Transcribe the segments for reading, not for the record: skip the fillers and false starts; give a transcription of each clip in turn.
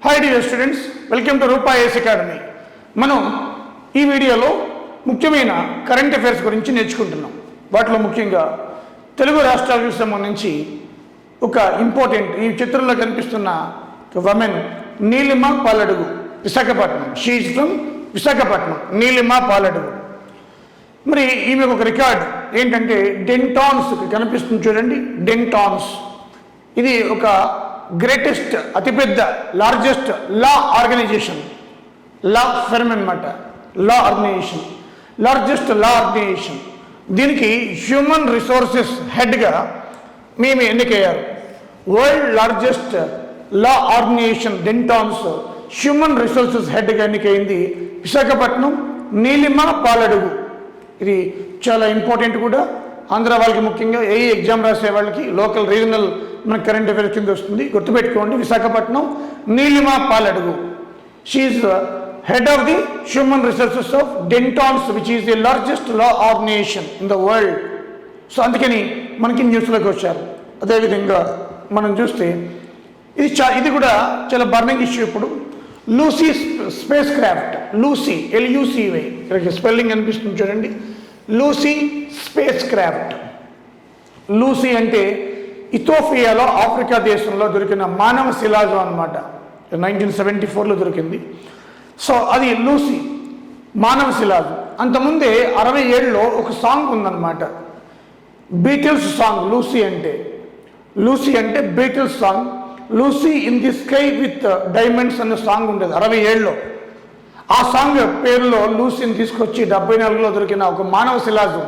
Hi dear students, welcome to Roopa IAS academy. మనం ఈ వీడియోలో ముఖ్యమైన కరెంట్ అఫైర్స్ గురించి నేర్చుకుంటున్నాం. వాటిలో ముఖ్యంగా తెలుగు రాష్ట్రాలకు సంబంధించి ఒక ఇంపార్టెంట్, ఈ చిత్రంలో కనిపిస్తున్న వమెన్ Neelima Paladugu, Visakhapatnam. She is from Visakhapatnam, Neelima Paladugu. మరి ఈమె ఒక రికార్డ్ ఏంటంటే డెంటాన్స్ కనిపిస్తుంది చూడండి, డెంటాన్స్. ఇది ఒక గ్రేటెస్ట్, అతిపెద్ద, largest law organisation, law firm అనమాట. లా ఆర్గనైజేషన్, లార్జెస్ట్ లా ఆర్గనైజేషన్. దీనికి హ్యూమన్ రిసోర్సెస్ హెడ్గా మేము ఎన్నికయ్యారు. World largest law organisation డెంటాన్స్ human resources హెడ్గా ఎన్నికైంది విశాఖపట్నం నీలిమ పాలడుగు. ఇది చాలా ఇంపార్టెంట్ కూడా. ఆంధ్ర వాళ్ళకి, ముఖ్యంగా ఏ ఎగ్జామ్ రాసే వాళ్ళకి లోకల్ రీజనల్ మన కరెంట్ అఫైర్ కింద వస్తుంది. గుర్తుపెట్టుకోండి, Visakhapatnam Neelima Paladugu. She is head of the human resources of Dentons which is the largest law organization in the world. So అందుకని మనకి న్యూస్లోకి వచ్చారు. అదేవిధంగా మనం చూస్తే ఇది కూడా చాలా బర్నింగ్ ఇష్యూ ఇప్పుడు. Lucy space craft, Lucy LUCY, ఇక్కడ స్పెల్లింగ్ కనిపిస్తుంది చూడండి, లూసీ స్పేస్ క్రాఫ్ట్. లూసీ అంటే ఇథోపియాలో, ఆఫ్రికా దేశంలో దొరికిన మానవ శిలాజం అన్నమాట. 1974లో దొరికింది. సో అది లూసీ మానవ శిలాజం. అంతకుముందే 67లో ఒక సాంగ్ ఉందన్నమాట, బీటిల్స్ సాంగ్. లూసీ అంటే Beatles song. Lucy in the sky with diamonds అనే సాంగ్ ఉండేది 67లో. ఆ సాంగ్ పేరులో లూసీని తీసుకొచ్చి 74లో దొరికిన ఒక మానవ శిలాజం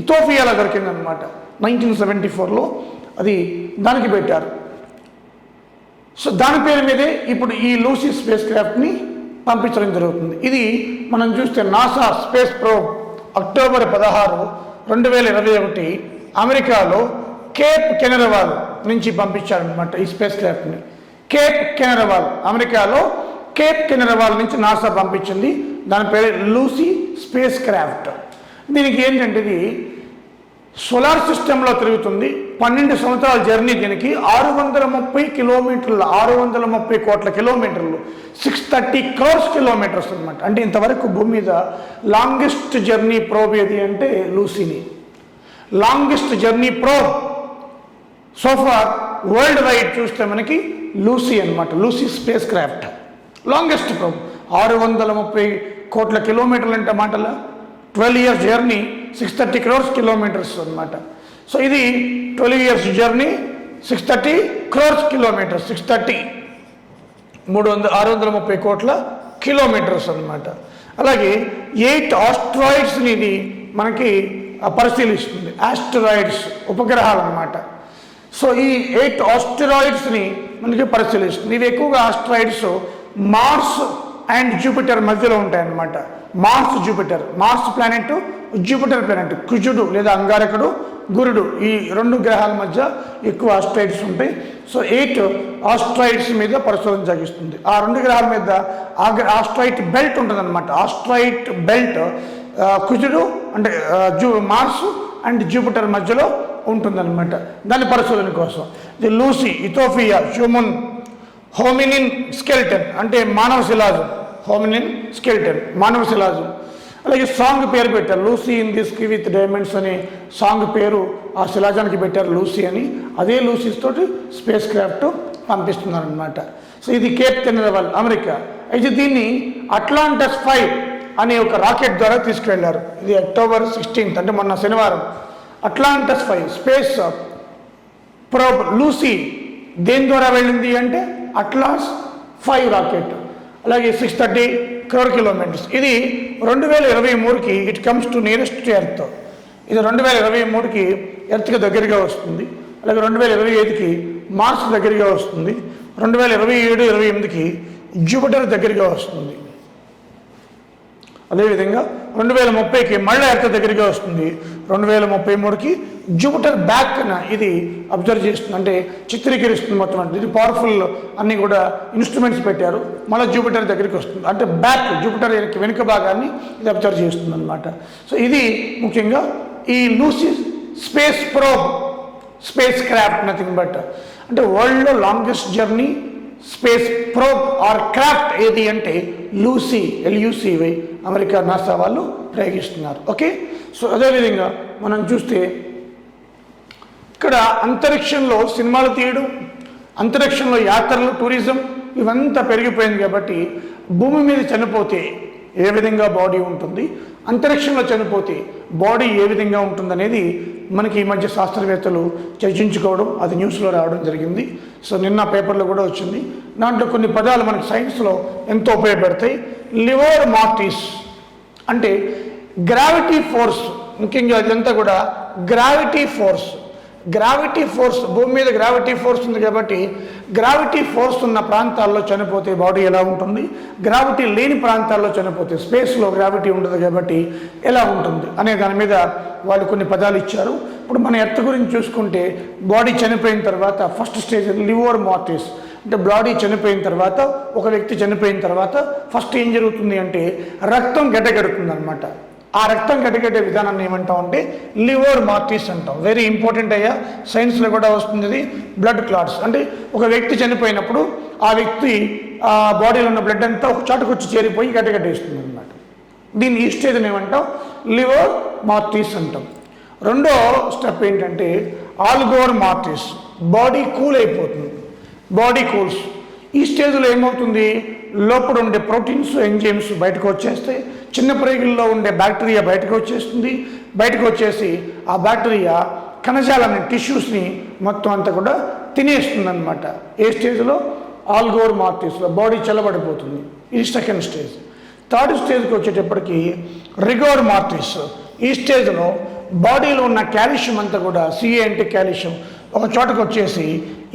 ఇథోపియాలో దొరికిందనమాట. 1974లో అది దానికి పెట్టారు. సో దాని పేరు మీదే ఇప్పుడు ఈ లూసీ స్పేస్ క్రాఫ్ట్ని పంపించడం జరుగుతుంది. ఇది మనం చూస్తే నాసా స్పేస్ ప్రోబ్ అక్టోబర్ 16, 2021 అమెరికాలో కేప్ కెనరవాల్ నుంచి పంపించారనమాట ఈ స్పేస్ క్రాఫ్ట్ని. కేప్ కెనరవాల్, అమెరికాలో కేప్ కెనరవాల్ నుంచి నాసా పంపించింది. దాని పేరు లూసీ స్పేస్ క్రాఫ్ట్. దీనికి ఏంటంటే ఇది సోలార్ సిస్టంలో తిరుగుతుంది. 12 సంవత్సరాల జర్నీ. దీనికి 630 కిలోమీటర్లు, 630 కోట్ల కిలోమీటర్లు, 630 crores కిలోమీటర్స్ అనమాట. అంటే ఇంతవరకు భూమి మీద లాంగెస్ట్ జర్నీ ప్రోబ్ ఏది అంటే లూసీని. Longest journey probe so far world wide చూస్తే మనకి లూసీ అనమాట. Lucy spacecraft longest probe. 630 కోట్ల కిలోమీటర్లు అంటే మాటల 12 years జర్నీ, 630 crores కిలోమీటర్స్ అనమాట. సో ఇది 12 years జర్నీ, 630 crores కిలోమీటర్స్, 630 కోట్ల కిలోమీటర్స్ అనమాట. అలాగే 8 ఆస్ట్రాయిడ్స్ని ఇది మనకి పరిశీలిస్తుంది. ఆస్ట్రాయిడ్స్ ఉపగ్రహాలు అనమాట. సో ఈ 8 ఆస్ట్రాయిడ్స్ని మనకి పరిశీలిస్తుంది. ఇవి ఎక్కువగా ఆస్ట్రాయిడ్స్ మార్స్ అండ్ జూపిటర్ మధ్యలో ఉంటాయన్నమాట. Mars Jupiter, Mars planet, Jupiter planet, కుజుడు లేదా అంగారకుడు, గురుడు, ఈ 2 గ్రహాల మధ్య ఎక్కువ ఆస్ట్రాయిడ్స్ ఉంటాయి. సో 8 ఆస్ట్రాయిడ్స్ మీద పరిశోధన సాగిస్తుంది. ఆ 2 గ్రహాల మీద ఆస్ట్రాయిడ్ బెల్ట్ ఉంటుంది అనమాట. ఆస్ట్రాయిడ్ బెల్ట్ కుజుడు అంటే మార్స్ అండ్ జూపిటర్ మధ్యలో ఉంటుందన్నమాట. దాని పరిశోధన కోసం the Lucy Ethiopia human hominin skeleton అంటే మానవ శిలాజం. హోమినిన్ స్కెల్టన్ మానవ శిలాజం. అలాగే సాంగ్ పేరు పెట్టారు, Lucy in the sky with diamonds అనే సాంగ్ పేరు ఆ శిలాజానికి పెట్టారు, లూసీ అని. అదే లూసీస్ తోటి స్పేస్ క్రాఫ్ట్ పంపిస్తున్నారు అనమాట. సో ఇది కేప్ కెనరవాల్, అమెరికా. అయితే దీన్ని అట్లాంటస్ 5 అనే ఒక రాకెట్ ద్వారా తీసుకువెళ్ళారు. ఇది అక్టోబర్ 16 అంటే మొన్న శనివారం. అట్లాంటస్ 5 స్పేస్ ప్రోబ్ లూసీ దేని ద్వారా వెళ్ళింది అంటే అట్లాస్ 5 రాకెట్. అలాగే 630 crore కిలోమీటర్స్. ఇది 2023కి it comes to nearest to earth. ఇది 2023కి ఎర్త్కి దగ్గరగా వస్తుంది. అలాగే 2025కి మార్స్ దగ్గరగా వస్తుంది. 2027-28కి జూపిటర్ దగ్గరగా వస్తుంది. అదేవిధంగా 2030కి మళ్ళీ ఎర్త్ దగ్గరగా వస్తుంది. 2033కి జూపిటర్ బ్యాక్ ఇది అబ్జర్వ్ చేస్తుంది, అంటే చిత్రీకరిస్తుంది మొత్తం. అంటే ఇది పవర్ఫుల్ అన్ని కూడా ఇన్స్ట్రుమెంట్స్ పెట్టారు. మళ్ళీ జూపిటర్ దగ్గరికి వస్తుంది, అంటే బ్యాక్ జూపిటర్ వెనుక భాగాన్ని ఇది అబ్జర్వ్ చేస్తుంది అనమాట. సో ఇది ముఖ్యంగా ఈ Lucy space probe spacecraft. Nothing but అంటే వరల్డ్లో longest journey space probe or craft ఏది అంటే లూసీ LUCY అమెరికా నాసా వాళ్ళు ప్రయోగిస్తున్నారు. ఓకే, సో అదేవిధంగా మనం చూస్తే ఇక్కడ అంతరిక్షంలో సినిమాలు తీయడం, అంతరిక్షంలో యాత్రలు, టూరిజం ఇవంతా పెరిగిపోయింది కాబట్టి భూమి మీద చనిపోతే ఏ విధంగా బాడీ ఉంటుంది, అంతరిక్షంలో చనిపోతే బాడీ ఏ విధంగా ఉంటుందనేది మనకి ఈ మధ్య శాస్త్రవేత్తలు చర్చించుకోవడం, అది న్యూస్లో రావడం జరిగింది. సో నిన్న పేపర్లో కూడా వచ్చింది. దాంట్లో కొన్ని పదాలు మనకి సైన్స్లో ఎంతో ఉపయోగపడతాయి. లివర్ మార్టిస్ అంటే గ్రావిటీ ఫోర్స్, ముఖ్యంగా అదంతా కూడా గ్రావిటీ ఫోర్స్ భూమి మీద గ్రావిటీ ఫోర్స్ ఉంది కాబట్టి గ్రావిటీ ఫోర్స్ ఉన్న ప్రాంతాల్లో చనిపోతే బాడీ ఎలా ఉంటుంది, గ్రావిటీ లేని ప్రాంతాల్లో చనిపోతే స్పేస్లో గ్రావిటీ ఉండదు కాబట్టి ఎలా ఉంటుంది అనే దాని మీద వాళ్ళు కొన్ని పదాలు ఇచ్చారు. ఇప్పుడు మన ఎర్త్ గురించి చూసుకుంటే బాడీ చనిపోయిన తర్వాత ఫస్ట్ స్టేజ్ లివర్ మార్టిస్ అంటే బాడీ చనిపోయిన తర్వాత, ఒక వ్యక్తి చనిపోయిన తర్వాత ఫస్ట్ ఏం జరుగుతుంది అంటే రక్తం గడ్డగడుతుంది అనమాట. ఆ రక్తం గడ్డగట్టే విధానాన్ని ఏమంటాం అంటే లివర్ మార్టిస్ అంటాం. వెరీ ఇంపార్టెంట్ అయ్యా, సైన్స్లో కూడా వస్తుంది. బ్లడ్ క్లాట్స్ అంటే ఒక వ్యక్తి చనిపోయినప్పుడు ఆ వ్యక్తి బాడీలో ఉన్న బ్లడ్ అంతా ఒక చాటుకు వచ్చి చేరిపోయి గడ్డగట్టేస్తుంది అనమాట. దీన్ని ఈ స్టేజ్ని ఏమంటాం లివర్ మార్టిస్ అంటాం. రెండో స్టెప్ ఏంటంటే ఆల్గోర్ మార్టిస్, బాడీ కూల్ అయిపోతుంది, బాడీ కూల్స్. ఈ స్టేజ్లో ఏమవుతుంది, లోపల ఉండే ప్రోటీన్స్, ఎంజైమ్స్ బయటకు వచ్చేస్తాయి, చిన్న ప్రేగుల్లో ఉండే బ్యాక్టీరియా బయటకు వచ్చేస్తుంది. బయటకు వచ్చేసి ఆ బ్యాక్టీరియా కణజాలని, టిష్యూస్ని మొత్తం అంతా కూడా తినేస్తుంది అనమాట. ఏ స్టేజ్లో ఆల్గోర్ మార్టిస్లో బాడీ చల్లబడిపోతుంది. ఇది సెకండ్ స్టేజ్. థర్డ్ స్టేజ్కి వచ్చేటప్పటికి రిగోర్ మార్టిస్. ఈ స్టేజ్లో బాడీలో ఉన్న కాల్షియం అంతా కూడా, Ca అంటే కాల్షియం, ఒక చోటకు వచ్చేసి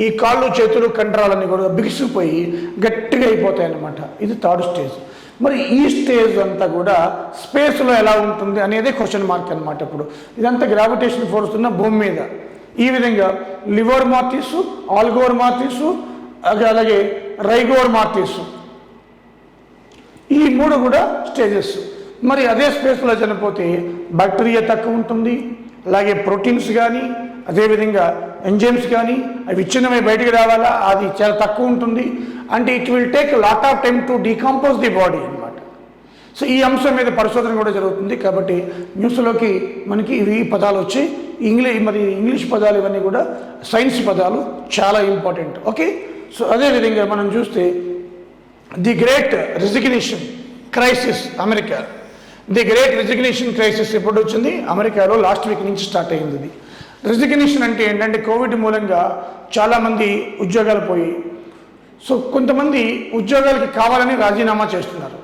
ఈ కాళ్ళు, చేతులు, కండరాలన్నీ కూడా బిగిసిపోయి గట్టిగా అయిపోతాయి అన్నమాట. ఇది థర్డ్ స్టేజ్. మరి ఈ స్టేజ్ అంతా కూడా స్పేస్లో ఎలా ఉంటుంది అనేది క్వశ్చన్ మార్క్ అనమాట. ఇప్పుడు ఇదంతా గ్రావిటేషన్ ఫోర్స్ ఉన్న భూమి మీద. ఈ విధంగా లివర్ మార్టిస్, ఆల్గోర్ మార్టిస్, అలాగే రైగోర్ మార్టిస్, ఈ మూడు కూడా స్టేజెస్. మరి అదే స్పేస్లో చనిపోతే బ్యాక్టీరియా తక్కువ ఉంటుంది, అలాగే ప్రోటీన్స్ కానీ, అదేవిధంగా ఎంజైమ్స్ కానీ అవి విచ్ఛిన్నమై బయటికి రావాలా, అది చాలా తక్కువ ఉంటుంది. అంటే it will take lot of time to decompose the body అనమాట. సో ఈ అంశం మీద పరిశోధన కూడా జరుగుతుంది. కాబట్టి న్యూస్లోకి మనకి ఇవి పదాలు వచ్చాయి. ఇంగ్లీష్ పదాలు ఇవన్నీ కూడా సైన్స్ పదాలు, చాలా ఇంపార్టెంట్. ఓకే, సో అదేవిధంగా మనం చూస్తే the great resignation crisis America. The great resignation crisis ఎప్పుడు వచ్చింది, అమెరికాలో లాస్ట్ వీక్ నుంచి స్టార్ట్ అయింది. ఇది రెసిగ్నేషన్ అంటే ఏంటంటే కోవిడ్ మూలంగా చాలామంది ఉద్యోగాలు పోయి, సో కొంతమంది ఉద్యోగాలకి కావాలని రాజీనామా చేస్తున్నారు.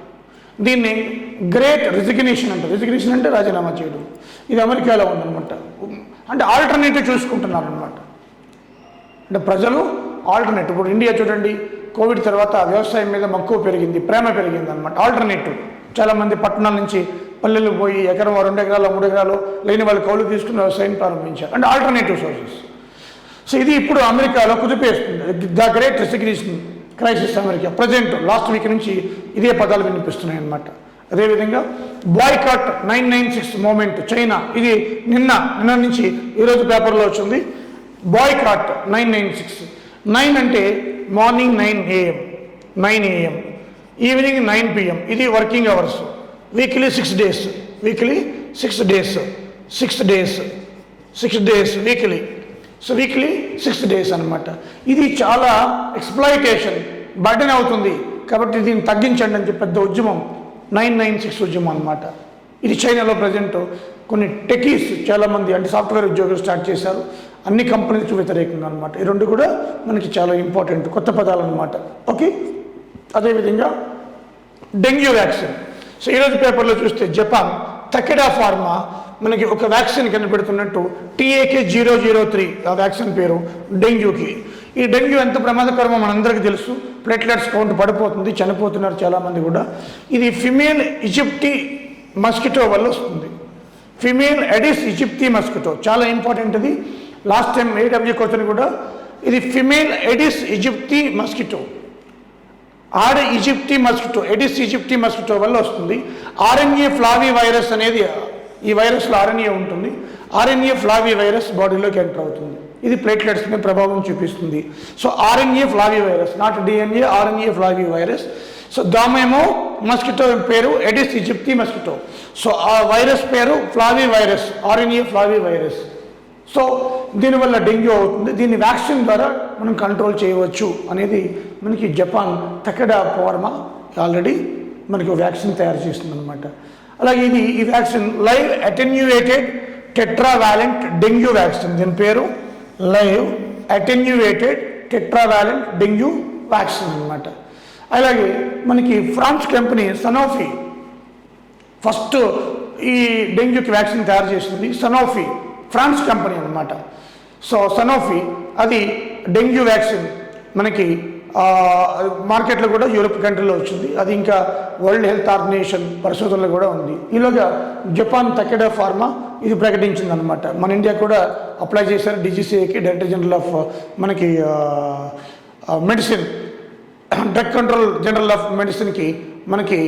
దీన్ని గ్రేట్ రెసిగ్నేషన్ అంటారు. రెసిగ్నేషన్ అంటే రాజీనామా చేయడం. ఇది అమెరికాలో ఉందన్నమాట. అంటే ఆల్టర్నేటివ్ చూసుకుంటున్నారు అనమాట. అంటే ప్రజలు ఆల్టర్నేటివ్. ఇప్పుడు ఇండియా చూడండి, కోవిడ్ తర్వాత వ్యవసాయం మీద మక్కువ పెరిగింది, ప్రేమ పెరిగింది అనమాట. ఆల్టర్నేటివ్ చాలామంది పట్టణాల నుంచి పల్లెలు పోయి ఎకరం 2 ఎకరాలు 3 ఎకరాలు లేని వాళ్ళు కౌలు తీసుకుని వ్యవసాయం ప్రారంభించారు. అంటే ఆల్టర్నేటివ్ సోర్సెస్. సో ఇది ఇప్పుడు అమెరికాలో కుదిపేస్తుంది. The great resignation crisis America. Present last week నుంచి ఇదే పదాలు వినిపిస్తున్నాయి అన్నమాట. అదేవిధంగా బాయ్కాట్ 996 మూమెంట్ చైనా. ఇది నిన్న నుంచి ఈరోజు పేపర్లో వచ్చింది. బాయ్కాట్ 996. 9 అంటే morning 9 AM, 9 AM, evening 9 PM. ఇది working hours. Weekly 6 days, weekly 6 days, 6 days, 6 days weekly. So weekly 6 days అనమాట. ఇది చాలా ఎక్స్ప్లాయిటేషన్, బర్డెన్ అవుతుంది. కాబట్టి దీన్ని తగ్గించండి అని చెప్పి పెద్ద ఉద్యమం 996 ఉద్యమం అనమాట. ఇది చైనాలో ప్రజెంట్ కొన్ని టెకీస్ చాలామంది అంటే సాఫ్ట్వేర్ ఉద్యోగులు స్టార్ట్ చేశారు. అన్ని కంపెనీలకు వ్యతిరేకంగా అనమాట. ఈ రెండు కూడా మనకి చాలా ఇంపార్టెంట్ కొత్త పదాలు అనమాట. ఓకే, అదేవిధంగా డెంగ్యూ వ్యాక్సిన్. సో ఈరోజు పేపర్లో చూస్తే జపాన్ తకెడా ఫార్మా మనకి ఒక వ్యాక్సిన్ కనిపెడుతున్నట్టు TAK-003 ఆ వ్యాక్సిన్ పేరు డెంగ్యూకి. ఈ డెంగ్యూ ఎంత ప్రమాదకరమో మనందరికీ తెలుసు. ప్లేట్లెట్స్ కౌంట్ పడిపోతుంది, చనిపోతున్నారు చాలామంది కూడా. ఇది ఫిమేల్ ఈజిప్టీ మస్కిటో వల్ల వస్తుంది. ఫిమేల్ ఎడిస్ ఈజిప్టీ మస్కిటో చాలా ఇంపార్టెంట్. ఇది లాస్ట్ టైం AW క్వశ్చన్ కూడా. ఇది ఫిమేల్ ఎడిస్ ఈజిప్టీ మస్కిటో, ఆడ aegypti mosquito, aedes aegypti mosquito వల్ల వస్తుంది. RNA ఫ్లావీ వైరస్ అనేది, ఈ వైరస్లో RNA ఉంటుంది. RNA ఫ్లావీ వైరస్ బాడీలోకి ఎంటర్ అవుతుంది. ఇది ప్లేట్లెట్స్ మీద ప్రభావం చూపిస్తుంది. So RNA flavivirus, not DNA, RNA flavivirus. So దామేమో మస్కిటో పేరు ఎడిస్ ఈజిప్టి మస్కిటో. సో ఆ వైరస్ పేరు flavi virus, RNA flavivirus. So దీనివల్ల డెంగ్యూ అవుతుంది. దీన్ని వ్యాక్సిన్ ద్వారా మనం కంట్రోల్ చేయవచ్చు అనేది మనకి జపాన్ తకెడా ఫార్మా ఆల్రెడీ మనకి వ్యాక్సిన్ తయారు చేస్తుంది అనమాట. అలాగే ఈ vaccine live attenuated tetravalent dengue vaccine. దీని పేరు live attenuated tetravalent dengue vaccine అనమాట. అలాగే మనకి ఫ్రాన్స్ కంపెనీ సనోఫీ ఫస్ట్ ఈ డెంగ్యూకి వ్యాక్సిన్ తయారు చేసింది. సనోఫీ ఫ్రాన్స్ కంపెనీ అనమాట. సో సనోఫీ అది డెంగ్యూ వ్యాక్సిన్ మనకి మార్కెట్లో కూడా యూరోప్ కంట్రీలో వచ్చింది. అది ఇంకా వరల్డ్ హెల్త్ ఆర్గనైజేషన్ పరిశోధనలో కూడా ఉంది. ఈలోగా జపాన్ తకెడా ఫార్మా ఇది ప్రకటించింది అనమాట. మన ఇండియా కూడా అప్లై చేశారు డిజిసిఏకి, డైరెక్టర్ జనరల్ ఆఫ్ మనకి medicine, drug control general of మెడిసిన్కి మనకి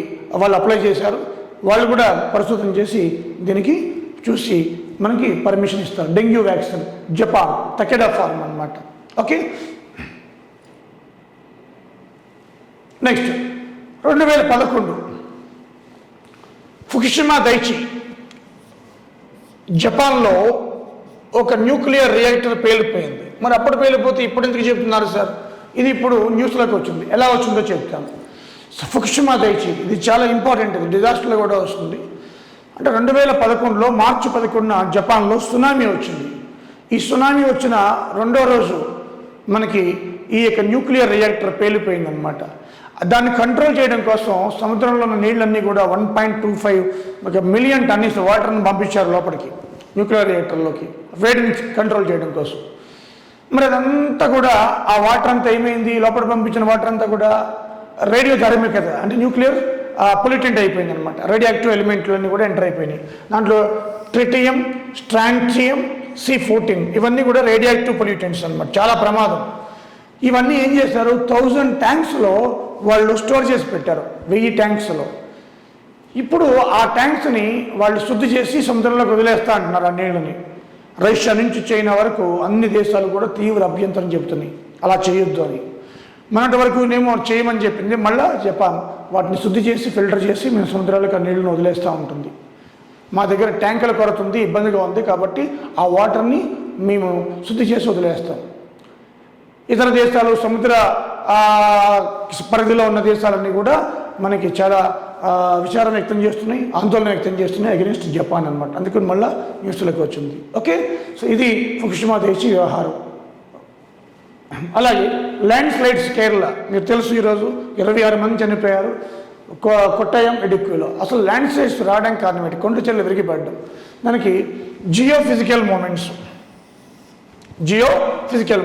వాళ్ళు అప్లై చేశారు. వాళ్ళు కూడా పరిశోధన చేసి దీనికి చూసి మనకి పర్మిషన్ ఇస్తారు. డెంగ్యూ వ్యాక్సిన్ జపాన్ తకెడా ఫార్మ్ అనమాట. ఓకే, నెక్స్ట్ 2011 ఫుకుషిమా దైచి జపాన్లో ఒక న్యూక్లియర్ రియాక్టర్ పేలిపోయింది. మరి అప్పుడు పేలిపోతే ఇప్పుడు ఎందుకు చెప్తున్నారు సార్? ఇది ఇప్పుడు న్యూస్లోకి వచ్చింది. ఎలా వచ్చిందో చెప్తాను. ఫుకుషిమా దైచి ఇది చాలా ఇంపార్టెంట్, ఇది డిజాస్టర్లో కూడా వస్తుంది. అంటే 2011లో మార్చి 11న జపాన్లో సునామీ వచ్చింది. ఈ సునామీ వచ్చిన రెండో రోజు మనకి ఈ యొక్క న్యూక్లియర్ రియాక్టర్ పేలిపోయిందనమాట. దాన్ని కంట్రోల్ చేయడం కోసం సముద్రంలో ఉన్న నీళ్ళన్నీ కూడా 1.25 మిలియన్ టన్నీస్ వాటర్ని పంపించారు లోపలికి న్యూక్లియర్ రియాక్టర్లోకి, వేడిని కంట్రోల్ చేయడం కోసం. మరి అదంతా కూడా ఆ వాటర్ అంతా ఏమైంది, లోపల పంపించిన వాటర్ అంతా కూడా రేడియో ధార్మికత అంటే న్యూక్లియర్ పొల్యూటెంట్ అయిపోయింది అనమాట. రేడియాక్టివ్ ఎలిమెంట్లు అన్నీ కూడా ఎంటర్ అయిపోయినాయి. దాంట్లో ట్రిటియం, స్ట్రాంటియం, C14 ఇవన్నీ కూడా రేడియాక్టివ్ పొల్యూటెంట్స్ అనమాట, చాలా ప్రమాదం. ఇవన్నీ ఏం చేశారు, 1000 ట్యాంక్స్లో వాళ్ళు స్టోర్ చేసి పెట్టారు, 1000 ట్యాంక్స్లో. ఇప్పుడు ఆ ట్యాంక్స్ని వాళ్ళు శుద్ధి చేసి సముద్రంలోకి వదిలేస్తా అంటున్నారు ఆ నీళ్ళని. రష్యా నుంచి చైనా వరకు అన్ని దేశాలు కూడా తీవ్ర అభ్యంతరం చెబుతున్నాయి అలా చేయొద్దు అని. మొన్నటి వరకు నేమో చేయమని చెప్పింది, మళ్ళీ జపాన్ వాటిని శుద్ధి చేసి ఫిల్టర్ చేసి మేము సముద్రాలకు ఆ నీళ్ళని వదిలేస్తూ ఉంటుంది. మా దగ్గర ట్యాంకుల కొరత ఉంది, ఇబ్బందిగా ఉంది, కాబట్టి ఆ వాటర్ని మేము శుద్ధి చేసి వదిలేస్తాం. ఇతర దేశాలు సముద్ర పరిధిలో ఉన్న దేశాలన్నీ కూడా మనకి చాలా విచారం వ్యక్తం చేస్తున్నాయి, ఆందోళన వ్యక్తం చేస్తున్నాయి అగెనిస్ట్ జపాన్ అనమాట. అందుకని మళ్ళీ న్యూస్లోకి వచ్చింది. ఓకే, సో ఇది ఫుకుషిమా దేశీ వ్యవహారం. అలాగే ల్యాండ్ స్లైడ్స్ కేరళ, మీరు తెలుసు ఈరోజు 26 మంది చనిపోయారు కొట్టాయం, ఇడుక్కులో. అసలు ల్యాండ్ స్లైడ్స్ రావడానికి కారణం ఏంటి? కొండ చెల్లు విరిగిపడ్డం. దానికి జియో ఫిజికల్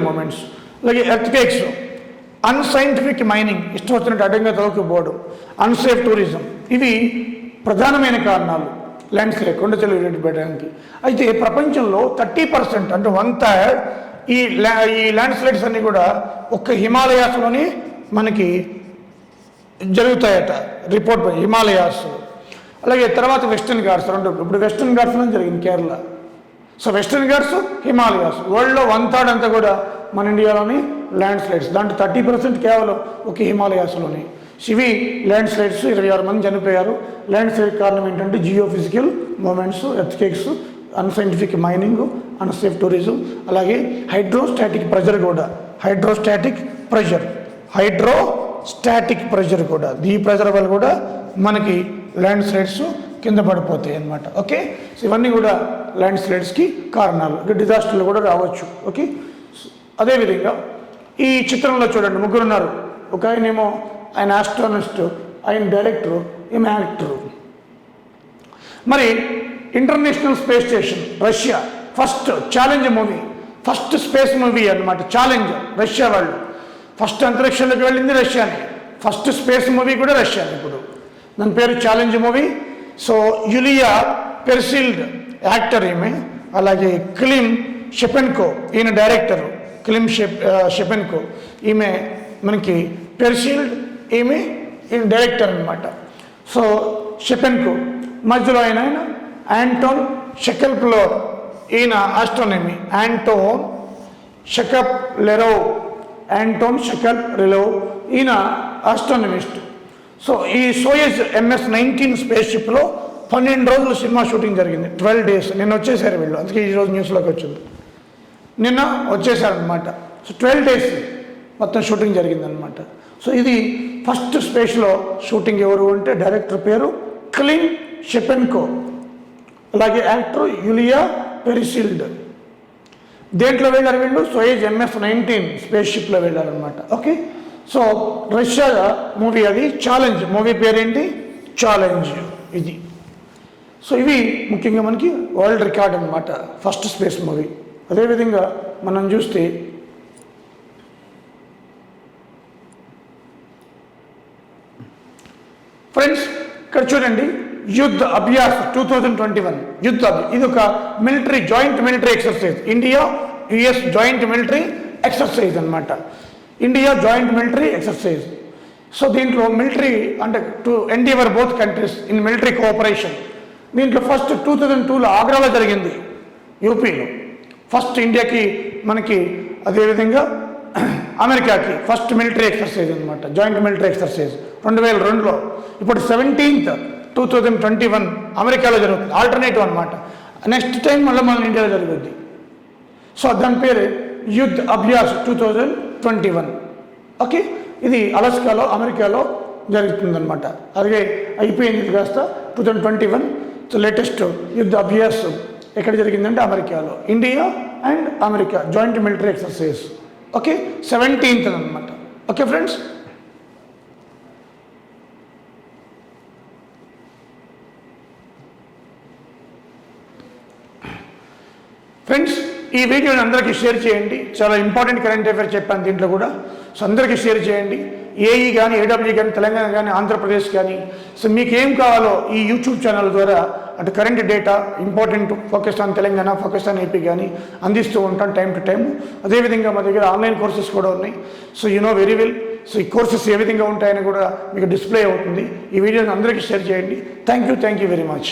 మూమెంట్స్, అలాగే ఎర్త్క్వేక్స్, అన్సైంటిఫిక్ మైనింగ్, ఇష్టం వచ్చినట్టు అడ్డంగా తవ్వుకుపోవడం, అన్సేఫ్ టూరిజం, ఇవి ప్రధానమైన కారణాలు ల్యాండ్ స్లైడ్ కొండ చెల్లు విరిగిపడడానికి. అయితే ప్రపంచంలో 30% అంటే 1/3 ఈ ల్యాండ్ స్లైడ్స్ అన్నీ కూడా ఒక్క హిమాలయాస్లోని మనకి జరుగుతాయట రిపోర్ట్ పై, హిమాలయాస్. అలాగే తర్వాత వెస్టర్న్ ఘాట్స్ రెండు, ఇప్పుడు వెస్టర్న్ ఘాట్స్లో జరిగింది కేరళ. సో వెస్టర్న్ ఘాట్స్, హిమాలయాస్, వరల్డ్లో 1/3 అంతా కూడా మన ఇండియాలోని ల్యాండ్ స్లైడ్స్. దాంట్లో 30% కేవలం ఒక హిమాలయాస్లోని. ఇవి ల్యాండ్ స్లైడ్స్, 26 మంది చనిపోయారు. ల్యాండ్ స్లైడ్ కారణం ఏంటంటే geophysical movements, earthquakes, unscientific mining, unsafe tourism, అలాగే హైడ్రోస్టాటిక్ ప్రెజర్ కూడా. హైడ్రోస్టాటిక్ ప్రెజర్ కూడా, ఈ ప్రెజర్ వల్ల కూడా మనకి ల్యాండ్ స్లైడ్స్ కింద పడిపోతాయి అన్నమాట. ఓకే, సో ఇవన్నీ కూడా ల్యాండ్ స్లైడ్స్కి కారణాలు, డిజాస్టర్లు కూడా రావచ్చు. ఓకే, అదేవిధంగా ఈ చిత్రంలో చూడండి, ముగ్గురు ఉన్నారు. ఒక ఆయనేమో ఆయన ఆస్ట్రోనమిస్ట్, ఆయన డైరెక్టరు, ఈమె యాక్టరు. మరి international space station Russia first challenge movie, first space movie అన్నమాట. ఛాలెంజ్ రష్యా వాళ్ళు ఫస్ట్ అంతరిక్షంలోకి వెళ్ళింది రష్యాని, ఫస్ట్ స్పేస్ మూవీ కూడా రష్యాని. ఇప్పుడు దాని పేరు challenge movie. So Yulia Peresild actor ఈమె, అలాగే క్లిమ్ షెపెన్కో ఈయన డైరెక్టరు. క్లిమ్ షెపెన్కో ఈమె మనకి పెర్సిల్డ్, ఈమె ఈయన డైరెక్టర్ అనమాట. సో షెపెన్కో మధ్యలో ఆయన యాంటోన్ షెకెల్ప్లోర్, ఈయన ఆస్ట్రోనమీ. యాంటోన్ షకప్ లెరోవ్, యాంటోన్ షకప్ లెరోవ్, ఈయన ఆస్ట్రోనమిస్ట్. సో ఈ సోయజ్ MS-19 స్పేస్ షిప్లో 12 రోజులు సినిమా షూటింగ్ జరిగింది. 12 days. నిన్న వచ్చేసారు వీళ్ళు, అందుకే ఈరోజు న్యూస్లోకి వచ్చింది. నిన్న వచ్చేసారనమాట. సో 12 days మొత్తం షూటింగ్ జరిగిందనమాట. సో ఇది ఫస్ట్ స్పేస్లో షూటింగ్. ఎవరు అంటే డైరెక్టర్ పేరు క్లిన్ షెపెన్కో, అలాగే యాక్టర్ యులియా పెరిసిల్డ్. దేంట్లో వెళ్ళారు వీళ్ళు? సోయజ్ MS-19 స్పేస్ షిప్లో వెళ్ళారనమాట. ఓకే. సో రష్యా మూవీ, అది ఛాలెంజ్ మూవీ పేరేంటి? ఛాలెంజ్ ఇది. సో ఇవి ముఖ్యంగా మనకి వరల్డ్ రికార్డ్ అనమాట, ఫస్ట్ స్పేస్ మూవీ. అదేవిధంగా మనం చూస్తే ఫ్రెండ్స్ ఇక్కడ చూడండి, యుద్ధ్ అభ్యాస్ 2021. ఇది ఒక military, joint military exercise. India US joint military exercise అనమాట. India joint military exercise. So దీంట్లో మిలిటరీ అంటే to endeavour both countries in military cooperation. దీంట్లో ఫస్ట్ 2002లో ఆగ్రాలో జరిగింది, యూపీలో. ఫస్ట్ ఇండియాకి, మనకి, అదేవిధంగా అమెరికాకి ఫస్ట్ మిలిటరీ ఎక్సర్సైజ్ అనమాట, జాయింట్ మిలిటరీ ఎక్సర్సైజ్ 2002లో. ఇప్పుడు 17th 2021 అమెరికాలో జరుగుతుంది, ఆల్టర్నేటివ్ అనమాట. నెక్స్ట్ టైం మళ్ళీ మన ఇండియాలో జరుగుద్ది. సో దాని పేరు యుద్ధ్ అభ్యాస్ 2021. ఓకే. ఇది అలస్కాలో, అమెరికాలో జరుగుతుందన్నమాట. అలాగే అయిపోయింది ఇది కాస్త 2021. సో లేటెస్ట్ యుద్ధ అభ్యాస్ ఎక్కడ జరిగిందంటే అమెరికాలో. India and America joint military exercise. Okay. 17th అనమాట. Okay friends. ఫ్రెండ్స్ ఈ వీడియోని అందరికీ షేర్ చేయండి. చాలా ఇంపార్టెంట్ కరెంట్ అఫైర్ చెప్పాను దీంట్లో కూడా. సో అందరికీ షేర్ చేయండి. ఏఈ కానీ, AWE కానీ, తెలంగాణ కానీ, ఆంధ్రప్రదేశ్ కానీ. సో మీకు ఏం కావాలో ఈ యూట్యూబ్ ఛానల్ ద్వారా అంటే current data, important, focus on Telangana, focus on AP కానీ అందిస్తూ ఉంటాను టైం టు టైం. అదేవిధంగా మా దగ్గర ఆన్లైన్ కోర్సెస్ కూడా ఉన్నాయి. So you know very well. So ఈ కోర్సెస్ ఏ విధంగా ఉంటాయని కూడా మీకు డిస్ప్లే అవుతుంది. ఈ వీడియోని అందరికీ షేర్ చేయండి. Thank you very much.